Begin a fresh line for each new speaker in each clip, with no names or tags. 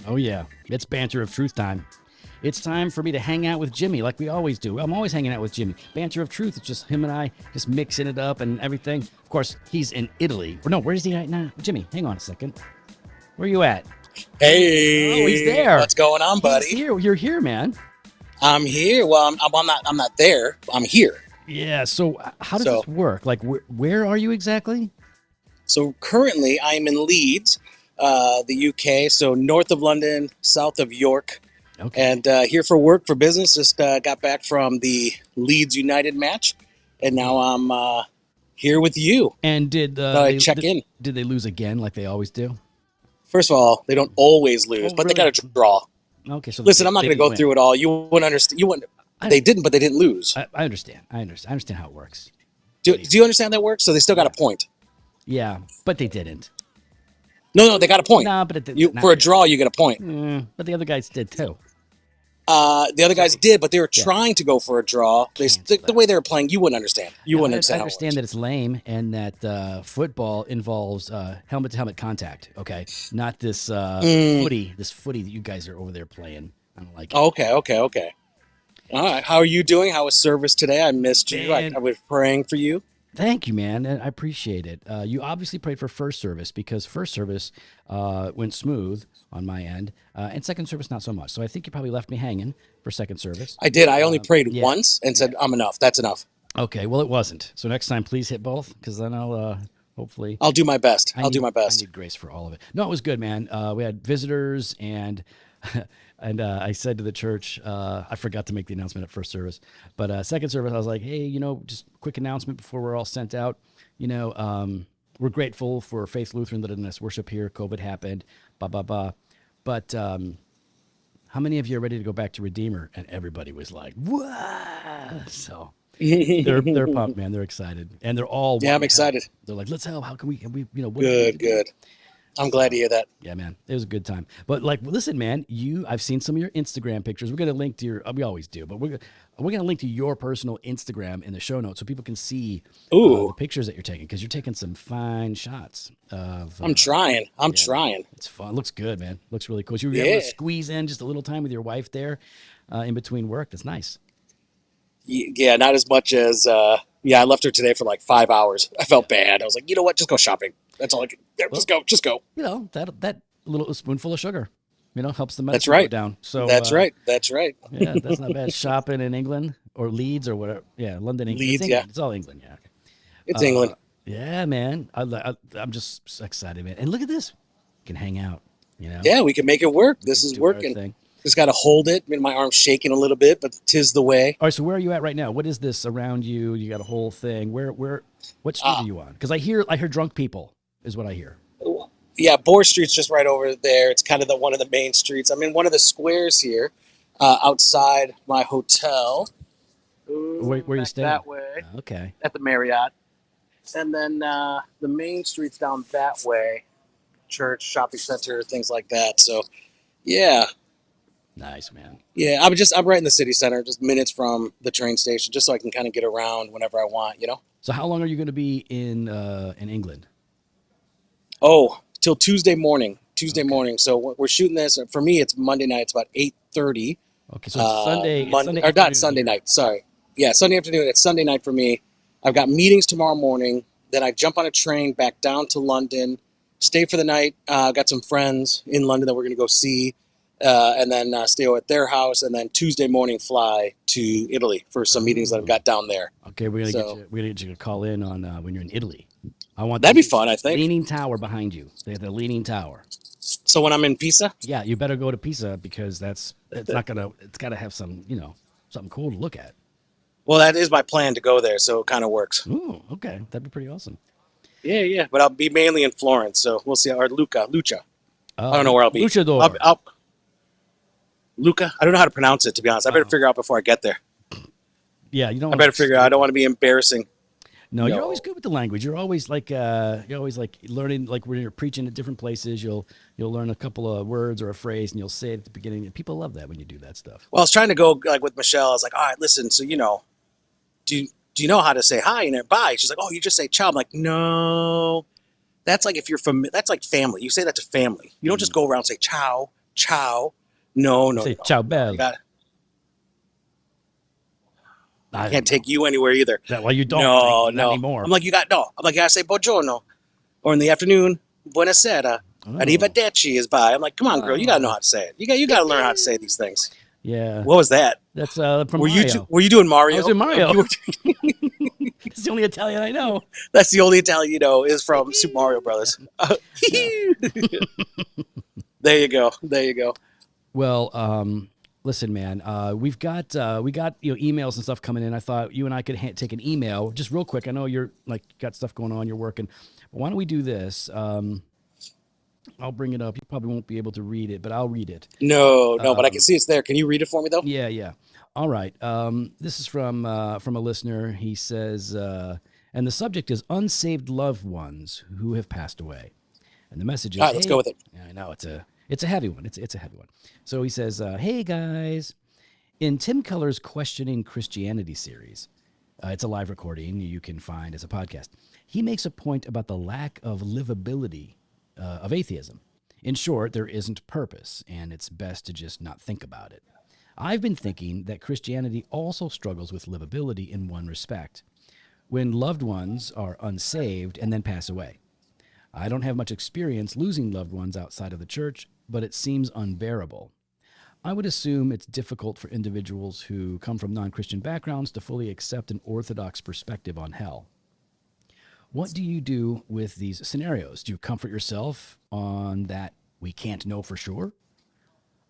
Oh, yeah. It's Banter of Truth time. It's time for me to hang out with Jimmy like we always do. I'm always hanging out with Jimmy. Banter of Truth, it's just him and I just mixing it up and everything. Of course, he's in Italy. Or no, where is he right now? Jimmy, hang on a second. Where are you at? Oh, he's
Hey,
there.
what's going on,
He's
buddy?
here. You're here, man.
I'm here. Well, I'm not. I'm not there. I'm here.
Yeah. So, how does
So,
this work? Like, where are you exactly?
so currently I'm in Leeds, the UK. So north of London, south of York,
Okay.
and here for work for business. Just got back from the Leeds United match, and now
Ooh.
I'm here with you.
And did
Thought I'd
they
check in.
did they lose again like they always do?
First of all, they don't always lose,
Oh,
but they
really?
got to draw.
Okay, so
Listen, I'm not
they
going to
didn't
go
win.
through it all. You wouldn't understand. You wouldn't.
I,
They didn't, but they didn't lose.
I understand. I understand how it works.
Do,
But
do you understand that works? So they still got
yeah,
a point.
yeah, but they didn't.
No, they got a point.
Nah, but it did
You
not
for a
really.
draw, you get a point.
But the other guys did too.
The other guys
So
did, but they were
yeah,
trying to go for a draw.
cancel
The
that.
way they were playing, you wouldn't understand. You
Yeah,
wouldn't
I
understand how it
understand
works.
that it's lame and that football involves helmet to helmet contact. Okay, not this
Mm,
footy that you guys are over there playing. I don't like it.
okay, okay, okay. All right. How are you doing? How was service today? I missed you. I
Man,
was praying for you.
thank you, man. And I appreciate it. You obviously prayed for first service because first service went smooth on my end, and second service not so much. So I think you probably left me hanging for second service.
I did. I only prayed
Yeah,
once and
yeah.
said, "I'm enough. That's enough.
Okay, well it wasn't. So next time, please hit both because then I'll hopefully.
I'll do my best.
I
I'll do
need
my
I
best."
need grace for all of it. No, it was good, man. We had visitors and. And I said to the church, I forgot to make the announcement at first service, but second service, I was like, hey, just quick announcement before we're all sent out. We're grateful for Faith Lutheran letting us worship here. COVID happened, blah, blah, blah. But how many of you are ready to go back to Redeemer? And everybody was like, what? So they're pumped, man. They're excited. And they're all
Yeah, I'm
wanting to help.
excited.
They're like, let's help. How can we, what do we need to
Good,
do?
good. I'm glad to
So
hear that.
yeah, man, it was a good time. But like, listen, man, I've seen some of your Instagram pictures. We're gonna link to your, we always do, but we're gonna link to your personal Instagram in the show notes so people can see the
Ooh,
pictures that you're taking because you're taking some fine shots of.
I'm trying. I'm
Yeah, man,
trying.
it's fun. Looks good, man. Looks really cool. You were able to
Yeah.
squeeze in just a little time with your wife there, in between work. That's nice.
Yeah, not as much as yeah, I left her today for like 5 hours. I
Yeah.
felt bad. I was like, you know what? Just go shopping. That's all I can. Yeah, just
Well,
go. Just go.
that little spoonful of sugar, helps the
That's
medicine go
right.
down. So
That's right. That's right.
yeah, that's not bad. Shopping in England or Leeds or whatever. Yeah, London, England. It's
Leeds, yeah.
England. It's all England. Yeah. Okay.
It's England.
Yeah, man. I'm just excited, man. And look at this. We can hang out.
Yeah, we can make it work.
We
This
can
is
do our
working.
thing.
Just got to hold it. I mean, my arm's shaking a little bit, but tis the way.
All right. So where are you at right now? What is this around you? You got a whole thing. What street are
Uh,
you on? Because I hear drunk people is what I hear.
yeah, Boar Street's just right over there. It's kind of the one of the main streets. I'm in one of the squares here, outside my hotel.
Where are you
Back
staying?
that way
Okay.
at the Marriott, and then the main streets down that way. Church, shopping center, things like that. So yeah,
Nice, man.
yeah. I'm right in the city center, just minutes from the train station, just so I can kind of get around whenever I want.
So how long are you going to be in England?
Oh, till Tuesday morning. Tuesday
Okay.
morning. So we're shooting this. For me, it's Monday night. It's about 8:30.
Okay. So it's Sunday. It's
Monday
Sunday
or not
afternoon
Sunday
here.
night. Sorry. Yeah, Sunday afternoon. It's Sunday night for me. I've got meetings tomorrow morning. Then I jump on a train back down to London, stay for the night. Got some friends in London that we're going to go see, and then stay at their house. And then Tuesday morning fly to Italy for some meetings that I've
Oh.
got down there.
Okay. We're gonna get
So
you. We're gonna get you to call in on when you're in Italy. I want the
that'd be fun, I think.
leaning tower behind you. The leaning tower.
So when I'm in Pisa,
Yeah, you better go to Pisa because it's not gonna. It's got to have some something cool to look at.
well, that is my plan to go there. So it kind of works.
Ooh, okay, that'd be pretty awesome.
Yeah, yeah. But I'll be mainly in Florence, so we'll see. Or Luca. I don't know where I'll be.
Luchador.
Luca. I don't know how to pronounce it, to be honest. I better
Oh,
figure out before I get there.
yeah, you don't
I
want to
better
look
figure out. I don't
stupid.
want to be embarrassing.
No, you're always
No.
good with the language. You're always like learning. Like when you're preaching at different places, you'll learn a couple of words or a phrase, and you'll say it at the beginning. And people love that when you do that stuff.
Well, I was trying to go like with Michelle. I was like, all right, listen. So do you know how to say hi and bye? She's like, oh, you just say ciao. I'm like, no. That's like if you're from. That's like family. You say that to family. You don't just
Mm.
go around and say ciao, ciao. No, no, no,
Say
no,
ciao
no. You
belle.
got. I
I
can't
don't know.
take you anywhere either.
That well, you don't like
No,
not
no.
anymore.
I'm like, you got no. I'm like, you gotta say buongiorno. Or in the afternoon, buonasera.
Oh,
Arrivederci is by. I'm like, come on, girl, you gotta know
oh,
how to say it. You gotta learn how to say these things.
yeah.
What was that?
That's from
Were you
Mario.
were you doing
I was
Mario?
in Mario.
You were,
It's the only Italian I know.
that's the only Italian you know is from Super Mario Brothers.
Yeah.
There you go. There you go.
Well, listen, man. We got emails and stuff coming in. I thought you and I could take an email just real quick. I know you're like got stuff going on. You're working. But why don't we do this? I'll bring it up. You probably won't be able to read it, but I'll read it.
No, no, but I can see it's there. Can you read it for me though?
Yeah, yeah. All right. This is from a listener. He says, and the subject is unsaved loved ones who have passed away. And the message
All
is,
right, let's go
hey,
with it.
I know it's a heavy one. It's a heavy one. So he says, hey guys, in Tim Keller's Questioning Christianity series, it's a live recording you can find as a podcast. He makes a point about the lack of livability of atheism. In short, there isn't purpose, and it's best to just not think about it. I've been thinking that Christianity also struggles with livability in one respect when loved ones are unsaved and then pass away. I don't have much experience losing loved ones outside of the church, but it seems unbearable. I would assume it's difficult for individuals who come from non Christian backgrounds to fully accept an orthodox perspective on hell. What do you do with these scenarios? Do you comfort yourself on that we can't know for sure?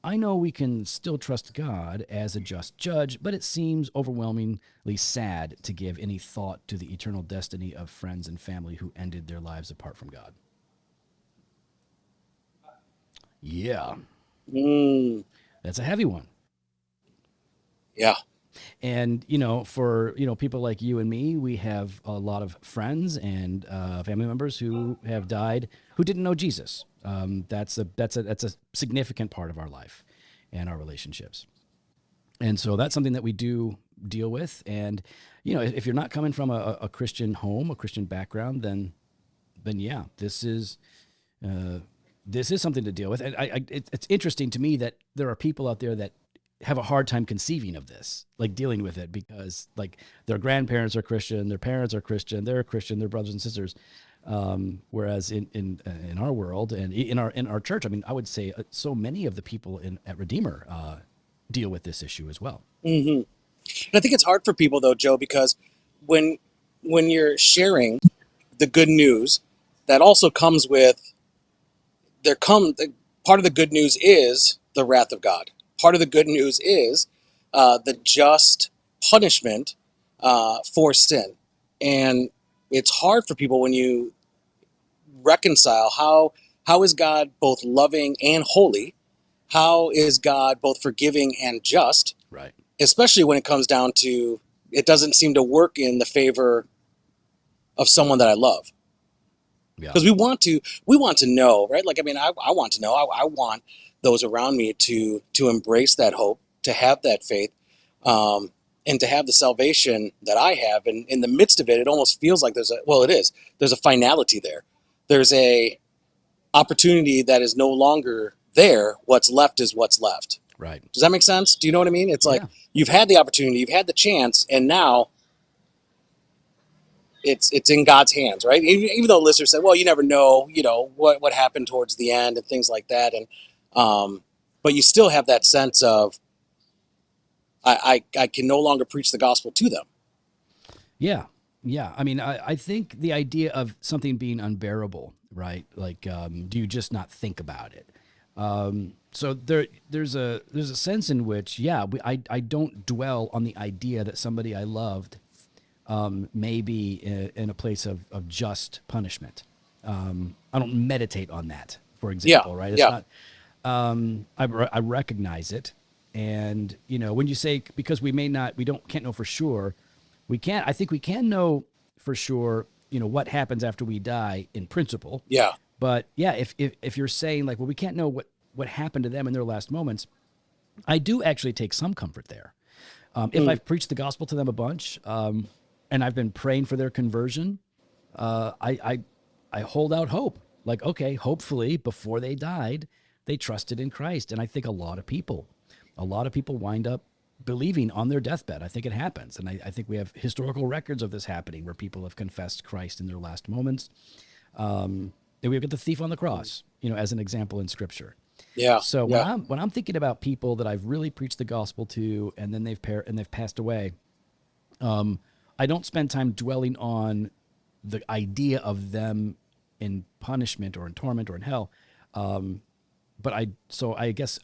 I know we can still trust God as a just judge, but it seems overwhelmingly sad to give any thought to the eternal destiny of friends and family who ended their lives apart from God. Yeah,
Mm,
that's a heavy one.
yeah.
And for people like you and me, we have a lot of friends and family members who have died who didn't know Jesus. That's a significant part of our life and our relationships. And so that's something that we do deal with. And if you're not coming from a Christian home, a Christian background, then yeah, this is something to deal with. And it's interesting to me that there are people out there that have a hard time conceiving of this, like dealing with it, because like their grandparents are Christian, their parents are Christian, they're Christian, their brothers and sisters. Whereas in our world and in our church, I mean, I would say so many of the people at Redeemer deal with this issue as well.
And I think it's hard for people though, Joe, because when you're sharing the good news, that also comes with part of the good news is the wrath of God. Part of the good news is the just punishment for sin, and it's hard for people when you reconcile how is God both loving and holy, how is God both forgiving and just,
Right.
especially when it comes down to it doesn't seem to work in the favor of someone that I love.
Yeah.
Because we want to know, right? Like, I mean, I want to know. I want those around me to embrace that hope, to have that faith, and to have the salvation that I have. And in the midst of it, it almost feels like there's a finality there. There's a opportunity that is no longer there. What's left is what's left.
Right.
Does that make sense? Do you know what I mean? It's like
Yeah.
you've had the opportunity, you've had the chance, and now it's in God's hands, right? Even though listeners said, "Well, you never know, what happened towards the end and things like that," and but you still have that sense of I can no longer preach the gospel to them.
Yeah. Yeah. I mean, I think the idea of something being unbearable, right? Like, do you just not think about it? So there's a sense in which, yeah, I don't dwell on the idea that somebody I loved may be in a place of just punishment. I don't meditate on that, for
Yeah,
example, right? It's
yeah,
not. I recognize it, and when you say because we can't know for sure, we can't. I think we can know for sure, what happens after we die in principle.
yeah.
But yeah, if you're saying like, well, we can't know what happened to them in their last moments, I do actually take some comfort there. If I've preached the gospel to them a bunch, and I've been praying for their conversion, I hold out hope. Like, okay, hopefully before they died, they trusted in Christ. And I think a lot of people wind up believing on their deathbed. I think it happens. And I think we have historical records of this happening where people have confessed Christ in their last moments. And we've got the thief on the cross, as an example in Scripture.
Yeah.
So
Yeah.
when I'm thinking about people that I've really preached the gospel to, and then they've passed away, I don't spend time dwelling on the idea of them in punishment or in torment or in hell. But I guess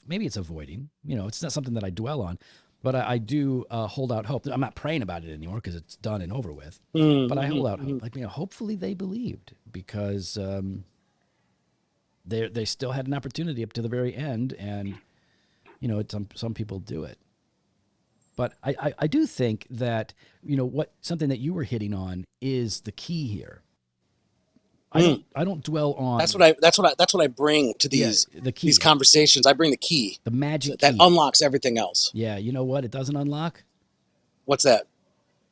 maybe it's avoiding. It's not something that I dwell on, but I do hold out hope. I'm not praying about it anymore because it's done and over with. But I hold out hope. Like, hopefully they believed, because they still had an opportunity up to the very end, and some people do it. But I do think that something that you were hitting on is the key here. I don't dwell on
That's what I bring to
the key,
these conversations. I bring the key
the magic
that
key.
unlocks everything else.
Yeah, you know what? It doesn't unlock
What's that?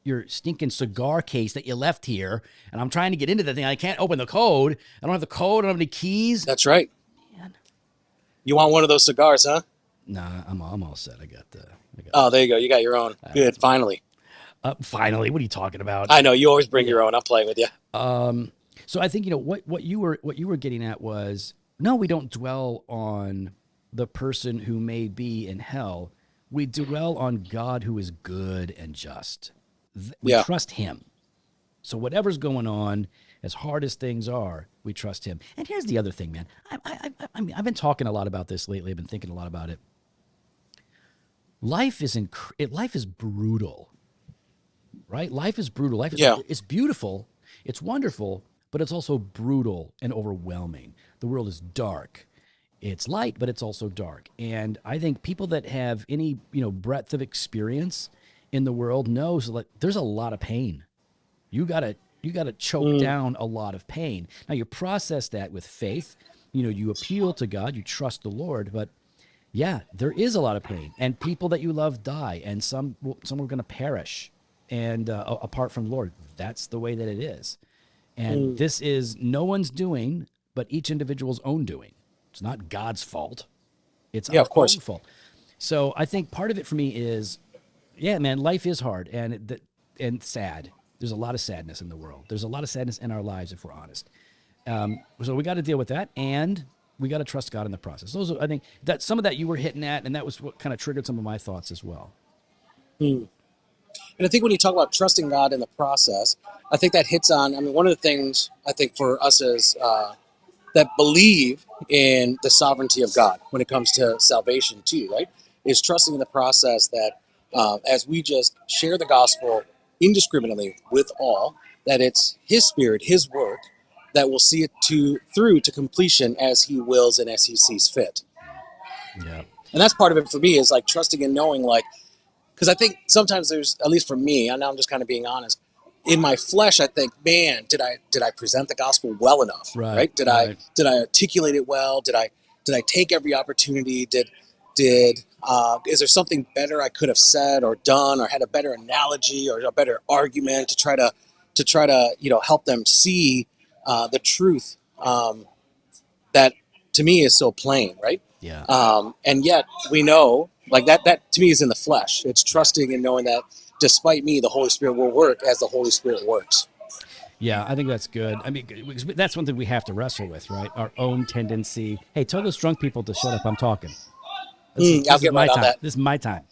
your stinking cigar case that you left here, and I'm trying to get into the thing. I can't open the code. I don't have the code. I don't have any keys.
That's right.
Man.
You want one of those cigars, huh?
Nah, I'm all set. I got
Oh, there you go. You got your own. Good. Finally.
finally. What are you talking about?
I know you always bring your own. I'm playing with you.
So I think what you were getting at was, no, we don't dwell on the person who may be in hell. We dwell on God, who is good and just. We
Yeah.
trust him. So whatever's going on, as hard as things are, we trust him. And here's the other thing, man. I've been talking a lot about this lately. I've been thinking a lot about it. Life is brutal, right? Life is brutal. It's beautiful. It's wonderful, but it's also brutal and overwhelming. The world is dark. It's light, but it's also dark. And I think people that have any, breadth of experience in the world knows that there's a lot of pain. You gotta choke down a lot of pain. Now you process that with faith. You appeal to God, you trust the Lord, but yeah, there is a lot of pain, and people that you love die, and some are going to perish, and apart from the Lord. That's the way that it is. And this is no one's doing, but each individual's own doing. It's not God's fault. It's our
Of course.
own fault. So I think part of it for me is, yeah, man, life is hard and sad. There's a lot of sadness in the world. There's a lot of sadness in our lives, if we're honest. So we got to deal with that, and we got to trust God in the process. I think that some of that you were hitting at, and that was what kind of triggered some of my thoughts as well.
And I think when you talk about trusting God in the process, I think that hits on, one of the things I think for us as that believe in the sovereignty of God when it comes to salvation too, right? Is trusting in the process that as we just share the gospel indiscriminately with all, that it's his spirit, his work, that will see it through to completion as he wills and as he sees fit.
Yeah.
And that's part of it for me, is like trusting and knowing, because I think sometimes there's, at least for me, and now I'm just kind of being honest, in my flesh, I think, man, did I present the gospel well enough?
Right.
Did I articulate it well? Did I take every opportunity? Is there something better I could have said or done, or had a better analogy or a better argument to try to help them see the truth that to me is so plain, right?
Yeah.
And yet we know, that to me is in the flesh. It's trusting and knowing that despite me, the Holy Spirit will work as the Holy Spirit works.
Yeah, I think that's good. I mean, that's one thing we have to wrestle with, right? Our own tendency. Hey, tell those drunk people to shut up. I'm talking.
I'll get right on that.
This is my time.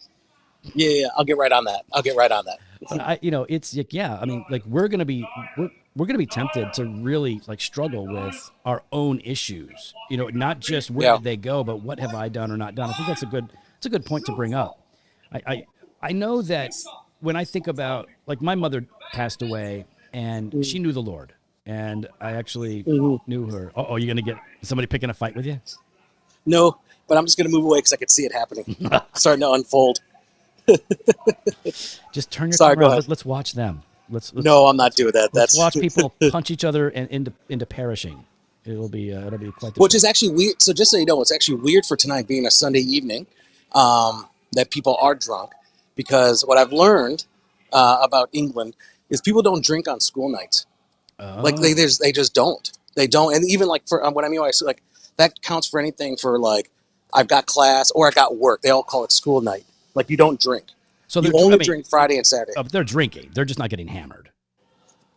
Yeah, I'll get right on that.
But it's yeah. I mean, we're gonna be tempted to really struggle with our own issues. Not just where did they go, but what have I done or not done. I think that's a good point to bring up. I know that when I think about, my mother passed away and she knew the Lord, and I actually knew her. Oh, you're gonna get somebody picking a fight with you?
No, but I'm just gonna move away because I could see it happening, starting to unfold.
Just turn your
Sorry,
camera
go
on.
ahead.
Let's watch them.
No, I'm not doing that.
Let's watch people punch each other and into perishing. It'll be quite the
which is actually weird. So just so you know, it's actually weird for tonight being a Sunday evening, that people are drunk, because what I've learned about England is people don't drink on school nights.
Oh.
They just don't. They don't. And even for what I mean, That counts for anything for like I've got class or I got work. They all call it school night. Like you don't drink.
So
You
I
only
mean,
drink Friday and Saturday.
they're drinking. They're just not getting hammered.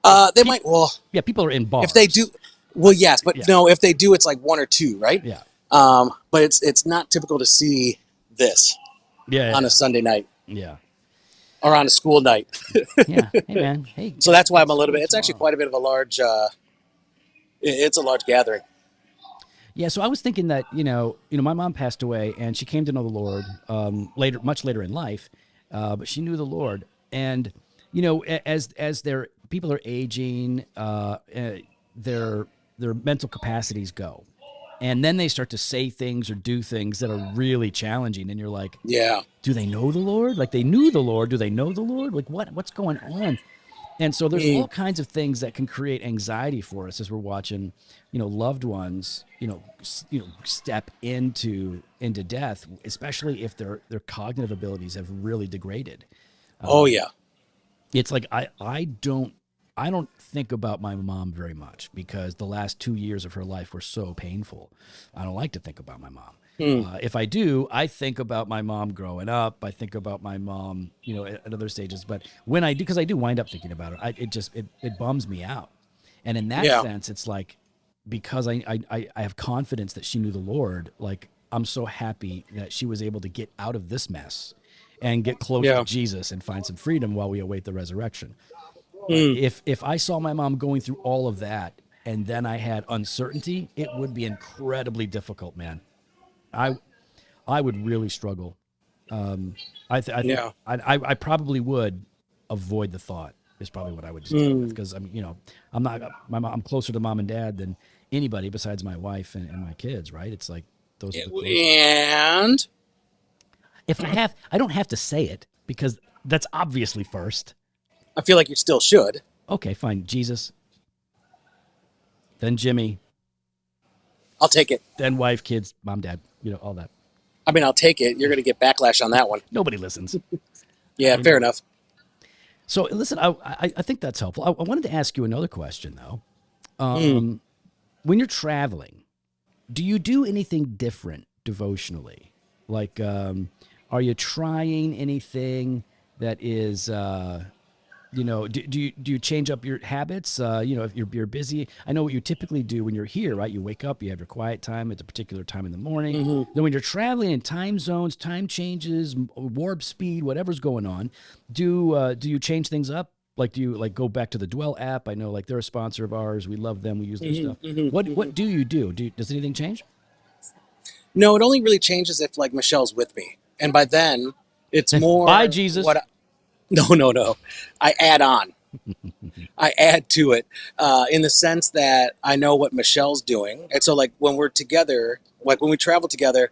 They
Pe-
might. Well,
yeah, people are in
if they do,
bars.
well, yes, but
Yeah,
no. If they do, it's like one or two, right?
yeah,
But it's not typical to see this
yeah,
on a
yeah,
Sunday night
yeah.
or on a school night.
Yeah. Hey, man. Hey,
So that's why I'm
got
a little
school
bit. It's actually
tomorrow.
quite a bit of a large. It's a large gathering.
Yeah. So I was thinking that my mom passed away, and she came to know the Lord later, much later in life, but she knew the Lord, and as their people are aging, their mental capacities go, and then they start to say things or do things that are really challenging, and you're like,
Yeah.
do they know the Lord? Like they knew the Lord. Do they know the Lord? Like what's going on? And so there's all
Mm.
kinds of things that can create anxiety for us as we're watching, loved ones, step into death, especially if their cognitive abilities have really degraded.
Oh yeah.
It's like I don't think about my mom very much because the last 2 years of her life were so painful. I don't like to think about my mom.
Mm.
If I do, I think about my mom growing up. I think about my mom, at other stages. But when I do, because I do wind up thinking about her, it bums me out. And in that
Yeah.
sense, it's like because I have confidence that she knew the Lord. Like I'm so happy that she was able to get out of this mess and get close to
Yeah.
Jesus and find some freedom while we await the resurrection. But
Mm.
if I saw my mom going through all of that and then I had uncertainty, it would be incredibly difficult, man. I I would really struggle. I think
Yeah.
I probably would avoid the thought. Is probably what I would just deal with
Mm.
because I'm not I'm closer to mom and dad than anybody besides my wife and my kids. Right? It's like those are the closest.
And
If I don't have to say it because that's obviously first.
I feel like you still should.
Okay, fine. Jesus, then Jimmy,
I'll take it.
then wife, kids, mom, dad. All that.
I mean, I'll take it. You're going to get backlash on that one.
Nobody listens.
Yeah, fair enough.
So listen, I think that's helpful. I wanted to ask you another question though.
Mm.
When you're traveling, do you do anything different devotionally? Like, are you trying anything that is do you change up your habits? If you're busy, I know what you typically do when you're here, right? You wake up, you have your quiet time at a particular time in the morning.
Hmm.
Then when you're traveling in time zones, time changes, warp speed, whatever's going on, do you change things up? Like, do you like go back to the Dwell app? I know like they're a sponsor of ours. We love them. We use their
Hmm.
stuff.
Hmm.
What do you do? Does anything change?
No, it only really changes if like Michelle's with me, and by then it's
Bye,
more
Jesus.
what. No, no, no. I add on. I add to it in the sense that I know what Michelle's doing, and so like when we're together, like when we travel together,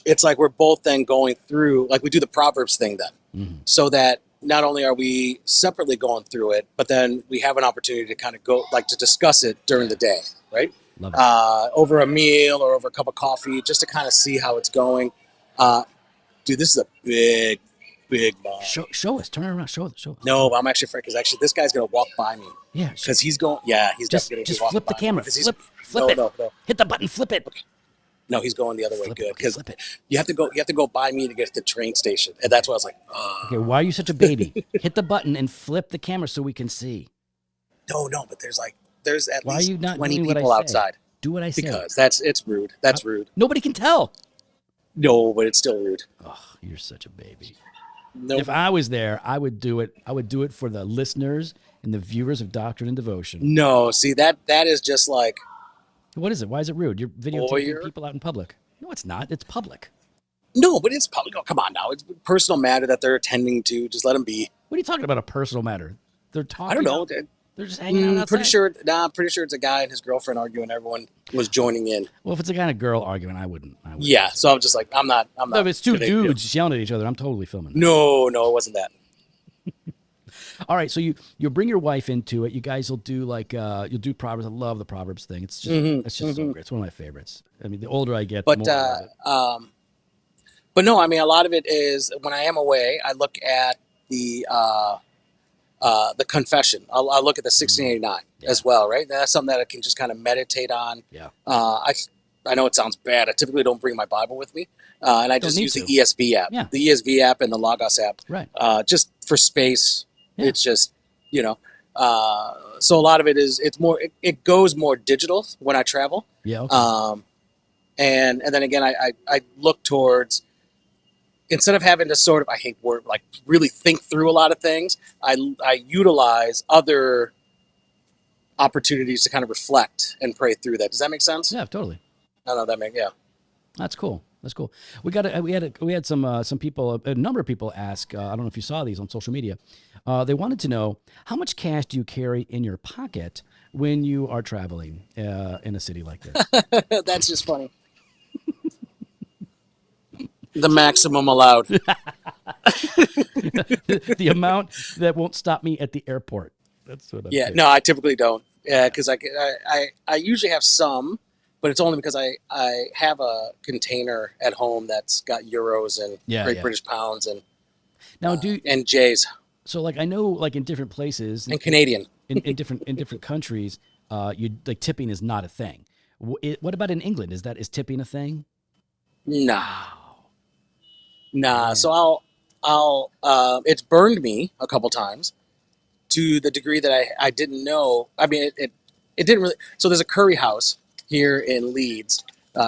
it's like we're both then going through like we do the Proverbs thing then,
Mm-hmm.
so that not only are we separately going through it, but then we have an opportunity to kind of go like to discuss it during
Yeah,
the day, right?
love it.
Over a meal or over a cup of coffee, just to kind of see how it's going. Uh, Dude, this is a big, big mug.
Show us. Turn around. Show us.
No, but I'm actually afraid because actually this guy's gonna walk by me
Yeah.
because he's going. Yeah, he's definitely gonna
Just
be walking
flip the
by me
camera.
because he's.
Flip
No,
it.
no, no,
Hit the button. Flip it.
no. He's going the other way.
Flip it.
Good
Okay,
because
flip it.
you have to go. You have to go by me to get to the train station, and that's why I was like,
Okay, why are you such a baby? Hit the button and flip the camera so we can see.
no, no. But there's at
Why are you
least
not
20
doing what I
people
say?
outside
Do what I say.
because it's rude.
I,
That's rude.
nobody can tell.
No, but it's still rude.
Oh, you're such a baby.
Nope.
If I was there, I would do it. I would do it for the listeners and the viewers of Doctrine and Devotion.
No, see that is just like
What is it? Why is it rude? You're videotaping
lawyer.
people out in public. No, it's not. It's public.
No, but it's public. Oh, come on now. It's a personal matter that they're attending to. Just let them be.
What are you talking about? A personal matter? They're
I don't
talking
know.
out. They're just hanging out
Pretty
outside.
sure. Nah, I'm pretty sure it's a guy and his girlfriend arguing. Everyone was joining in.
Well, if it's a guy and a girl arguing, I wouldn't.
Yeah, so I'm just like, I'm not.
No, if it's two
gonna,
dudes just yelling at each other, I'm totally filming that.
No, no, it wasn't that.
All right, so you'll bring your wife into it. You guys will do like you'll do Proverbs. I love the Proverbs thing. It's just so great. It's one of my favorites. I mean, the older I get, the
But
more I love it.
but no, I mean, a lot of it is when I am away, I look at the confession. I'll look at the 1689
Yeah.
as well, right? That's something that I can just kind of meditate on.
Yeah.
I I know it sounds bad. I typically don't bring my Bible with me, and I
Don't
just
need
use the
to.
ESV app,
Yeah.
the ESV app and the Logos app,
Right.
just for space.
Yeah.
It's just, you know, so a lot of it is it's more it goes more digital when I travel,
Yeah. Okay.
and then again I look towards instead of having to sort of I hate word like really think through a lot of things. I utilize other opportunities to kind of reflect and pray through that. Does that make sense?
Yeah. Totally.
I don't know that make yeah.
That's cool. That's cool. We had some people, a number of people ask. I don't know if you saw these on social media. They wanted to know how much cash do you carry in your pocket when you are traveling in a city like this?
That's just funny. The maximum allowed.
The amount that won't stop me at the airport. That's what I'm
Yeah,
saying.
no, I typically don't. Yeah, because I usually have some, but it's only because I have a container at home that's got euros and
Yeah,
Great
yeah.
British pounds
Now, do
and J's
so like I know like in different places
and Canadian.
in different countries, you like tipping is not a thing. What about in England? Is tipping a thing?
Nah,
Wow,
nah.
man.
So I'll it's burned me a couple times to the degree that I didn't know. I mean, it didn't really. So there's a curry house here in Leeds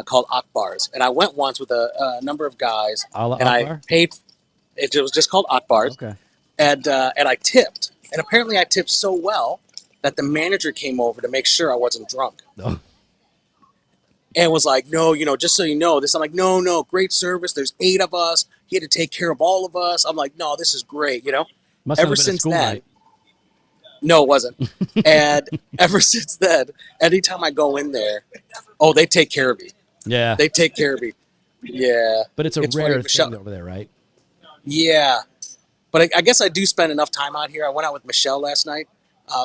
called Akbar's, and I went once with a number of guys,
Allah
and I
Akbar.
paid. It was just called Akbar's,
Okay.
and I tipped, and apparently I tipped so well that the manager came over to make sure I wasn't drunk,
Oh,
and was like, "No, just so you know this." I'm like, "No, no, great service. There's 8 of us. He had to take care of all of us." I'm like, "No, this is great."
must not
Ever
have been a
since
school
then,
night.
no, it wasn't. And ever since then, anytime I go in there, oh, they take care of me.
Yeah,
They take care of me. Yeah,
but it's a
it's funny,
rare
Michelle.
thing over there, right?
Yeah, but I guess I do spend enough time out here. I went out with Michelle last night.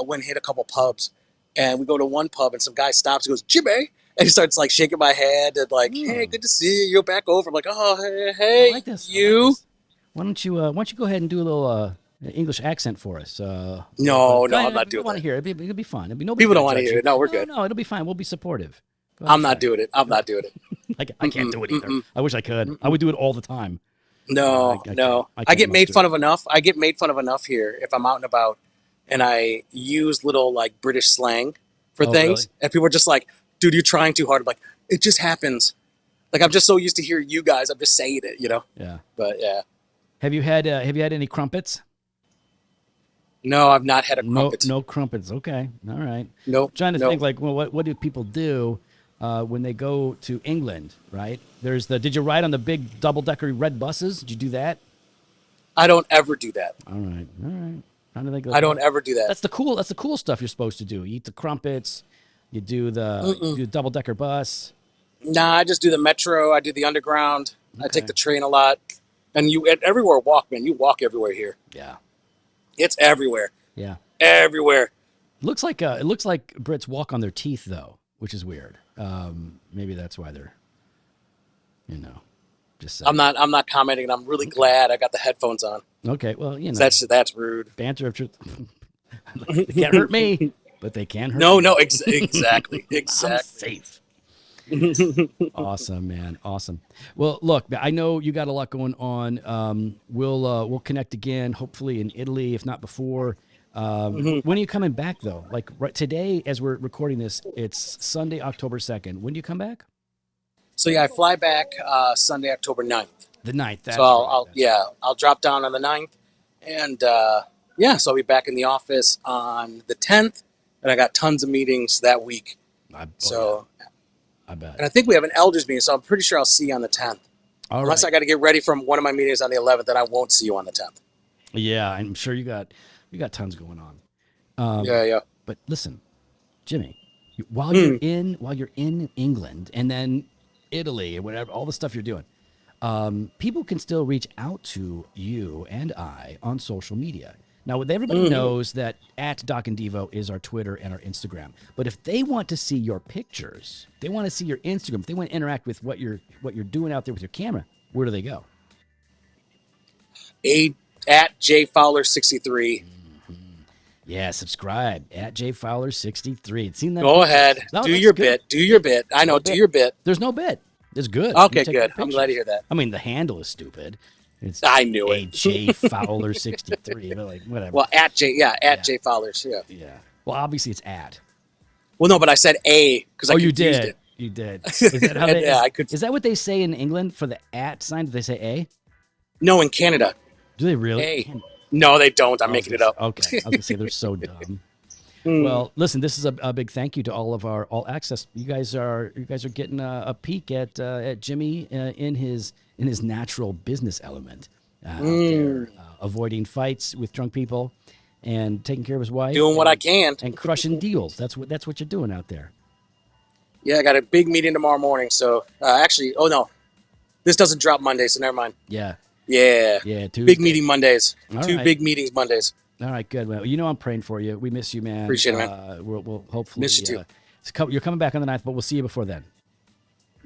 Went and hit a couple pubs, and we go to one pub, and some guy stops and goes, "Jimmy," and he starts like shaking my hand and like, "Hey,
Oh,
good to see you. You're back over." I'm like, "Oh, hey,
I
hey,
like this. I like
you."
this. Why don't you go ahead and do a little English accent for us? A little bit.
No, no, I'm not
We
doing
want to
that.
hear it. It'll be fun. Nobody's
People
gonna
don't want to
judge
hear
you.
it. No, we're
No,
good.
no, it'll be fine. We'll be supportive. Go ahead and
I'm
try
not
it.
doing it. I'm
Go ahead.
not doing it.
I can't
Mm-mm,
do it either.
mm-mm,
I wish I could. I
mm-mm.
would do it all the time.
No,
I can't.
no.
I
I
can't
get made
muster it.
fun of enough. I get made fun of enough here if I'm out and about and I use little like British slang for
Oh, really?
things. And people are just like, dude, you're trying too hard. I'm like, it just happens. Like, I'm just so used to hearing you guys. I'm just saying it.
Yeah.
But yeah.
Have you had any crumpets?
No, I've not had a
No,
crumpet.
no crumpets. Okay, all right.
Nope,
I'm trying to think
nope.
like, well, what do people do when they go to England? Right? There's the. Did you ride on the big double decker red buses? Did you do that?
I don't ever do that.
All right, all right. Trying to think like
I don't ever do that.
that's the cool. That's the cool stuff you're supposed to do. You eat the crumpets. You
Mm-mm.
do the double decker bus.
Nah, I just do the metro. I do the underground. I take
Okay.
the train a lot. And everywhere walk, man. You walk everywhere here.
Yeah.
It's everywhere.
Yeah.
Everywhere.
It looks like Brits walk on their teeth though, which is weird. Maybe that's why they're you know just
I'm
saying.
not. I'm not commenting. I'm really
Okay.
glad I got the headphones on.
Okay. Well,
'Cause that's rude.
banter of truth. They can't hurt me, but they can hurt
No, no,
you.
exactly,
I'm
exactly.
safe. Awesome, man. Awesome. Well, look, I know you got a lot going on. We'll connect again, hopefully in Italy, if not before.
Hmm.
When are you coming back though? Like right today, as we're recording this, it's Sunday, October 2nd. When do you come back?
So yeah, I fly back Sunday, October 9th.
The ninth.
So
That's right. That's right.
I'll drop down on the 9th, and yeah, so I'll be back in the office on the 10th, and I got tons of meetings that week.
Oh yeah,
So,
I bet.
and I think we have an elders meeting, so I'm pretty sure I'll see you on the 10th.
All
Unless
right.
I got to get ready from one of my meetings on the 11th, then I won't see you on the 10th.
Yeah, I'm sure you got tons going on. Um,
Yeah, yeah.
but listen, Jimmy, while
Hmm.
while you're in England and then Italy and whatever, all the stuff you're doing, people can still reach out to you and I on social media. Now, everybody
Hmm.
knows that at Doc and Devo is our Twitter and our Instagram. But if they want to see your pictures, they want to see your Instagram, if they want to interact with what you're doing out there with your camera, where do they go?
A at J Fowler 63.
Yeah, subscribe at jfowler63. Seen that?
Go ahead.
No,
Do
that's
your
good.
bit. Do your bit. I know.
No
Do
bit.
your bit.
There's no bit. It's good. I'm
Okay,
taking
good. I'm glad to
pictures.
hear that.
I mean, the handle is stupid. It's
I knew it.
AJ Fowler 63. But like, whatever.
Well, at
Yeah.
J Fowlers. Yeah.
Yeah. Well, obviously it's at.
Well, no, but I said A because I
Oh, you
confused
did.
it.
You did. Is that how
And,
they?
yeah, I could.
Is that what they say in England for the at sign? Do they say A?
No, in Canada,
Do they really?
A. No, they don't. I'm making it up.
Okay. I was gonna say they're so dumb.
Hmm.
Well, listen, this is a big thank you to all of our all access. You guys are getting a peek at Jimmy in his natural business element out there, avoiding fights with drunk people and taking care of his wife,
Doing what I can.
and crushing deals. That's what you're doing out there.
Yeah, I got a big meeting tomorrow morning. So actually, oh no, this doesn't drop Monday, so never mind.
Yeah,
Yeah,
yeah. Tuesday.
big meeting Mondays.
All
Two
right.
big meetings Mondays.
All right, good. Well, you know I'm praying for you. We miss you, man.
Appreciate it, man.
We'll hopefully
Miss you too.
You're coming back on the 9th, but we'll see you before then.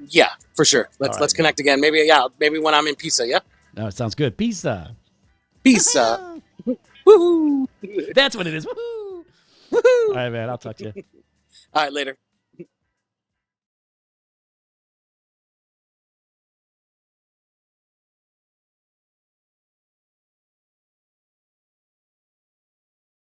Yeah, for sure.
All
Let's
right,
connect again. Maybe when I'm in Pisa. Yeah,
No, it sounds good. Pizza.
Pisa. Woohoo!
That's what it is. Woohoo!
Woohoo!
All right, man. I'll talk to you.
All right, later.